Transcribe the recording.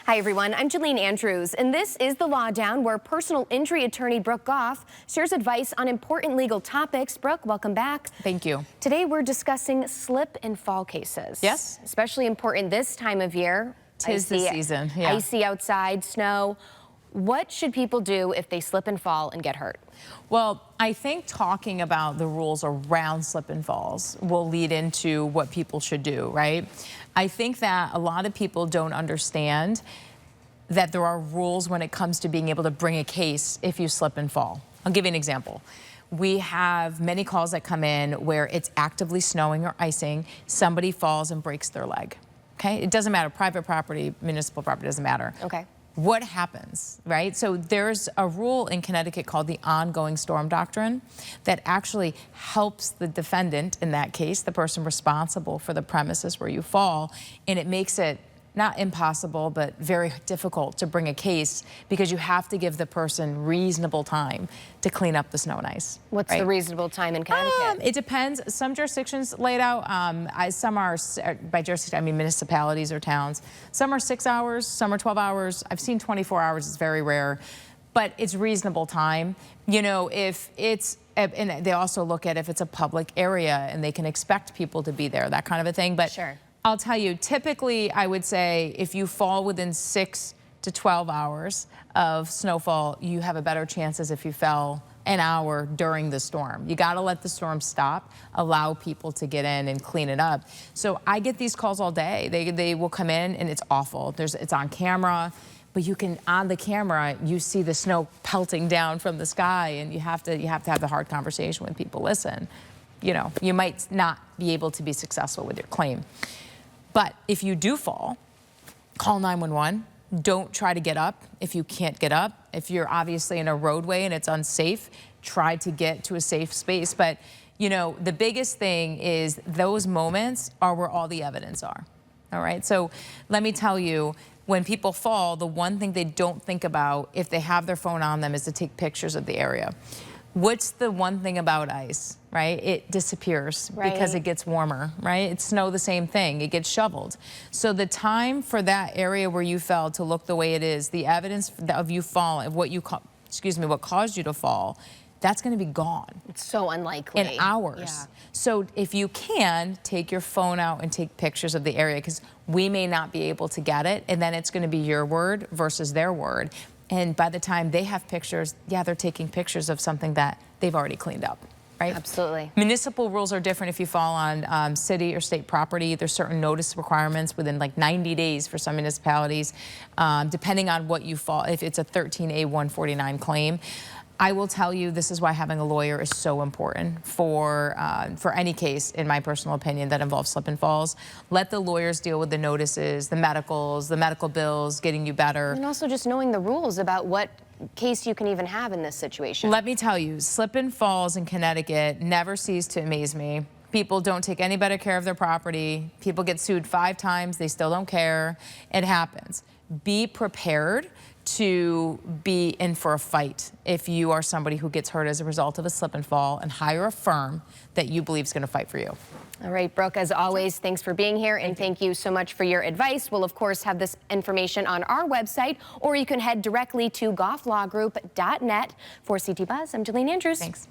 Hi everyone, I'm Jalene Andrews, and this is The Lawdown, where personal injury attorney Brooke Goff shares advice on important legal topics. Brooke, welcome back. Thank you. Today we're discussing slip and fall cases. Yes. Especially important this time of year. Tis the season, yeah. Icy outside, snow. What should people do if they slip and fall and get hurt? Well, I think talking about the rules around slip and falls will lead into what people should do, right? I think that a lot of people don't understand that there are rules when it comes to being able to bring a case if you slip and fall. I'll give you an example. We have many calls that come in where it's actively snowing or icing, somebody falls and breaks their leg, okay? It doesn't matter, private property, municipal property, doesn't matter. Okay. What happens, right? So there's a rule in Connecticut called the ongoing storm doctrine that actually helps the defendant in that case, the person responsible for the premises where you fall, and it makes it not impossible, but very difficult to bring a case because you have to give the person reasonable time to clean up the snow and ice. What's the reasonable time in Connecticut? It depends. Some jurisdictions laid out, some are, by jurisdiction, I mean municipalities or towns. Some are 6 hours, some are 12 hours. I've seen 24 hours, it's very rare, but it's reasonable time. You know, if it's, and they also look at if it's a public area and they can expect people to be there, that kind of a thing. But sure. I'll tell you, typically, I would say if you fall within 6 to 12 hours of snowfall, you have a better chance as if you fell an hour during the storm. You gotta let the storm stop, allow people to get in and clean it up. So I get these calls all day. They will come in and it's awful. It's on camera, but you can, on the camera, you see the snow pelting down from the sky, and you have to have the hard conversation with people. Listen, you know, you might not be able to be successful with your claim. But if you do fall, call 911. Don't try to get up if you can't get up. If you're obviously in a roadway and it's unsafe, try to get to a safe space. But, you know, the biggest thing is those moments are where all the evidence are. All right? So let me tell you, when people fall, the one thing they don't think about if they have their phone on them is to take pictures of the area. What's the one thing about ice, right? It disappears because it gets warmer, right? It's snow, the same thing. It gets shoveled. So the time for that area where you fell to look the way it is, the evidence of you falling, what caused you to fall, that's going to be gone. It's so unlikely. In hours. Yeah. So if you can, take your phone out and take pictures of the area, because we may not be able to get it, and then it's going to be your word versus their word. And by the time they have pictures, yeah, they're taking pictures of something that they've already cleaned up, right? Absolutely. Municipal rules are different if you fall on city or state property. There's certain notice requirements within like 90 days for some municipalities, depending on what you fall, if it's a 13A149 claim. I will tell you, this is why having a lawyer is so important for any case, in my personal opinion, that involves slip and falls. Let the lawyers deal with the notices, the medicals, the medical bills, getting you better. And also just knowing the rules about what case you can even have in this situation. Let me tell you, slip and falls in Connecticut never cease to amaze me. People don't take any better care of their property. People get sued 5 times, they still don't care. It happens. Be prepared to be in for a fight if you are somebody who gets hurt as a result of a slip and fall, and hire a firm that you believe is going to fight for you. All right, Brooke, as always, thanks for being here, and thank you so much for your advice. We'll, of course, have this information on our website, or you can head directly to gofflawgroup.net. For CT Buzz, I'm Jalene Andrews. Thanks.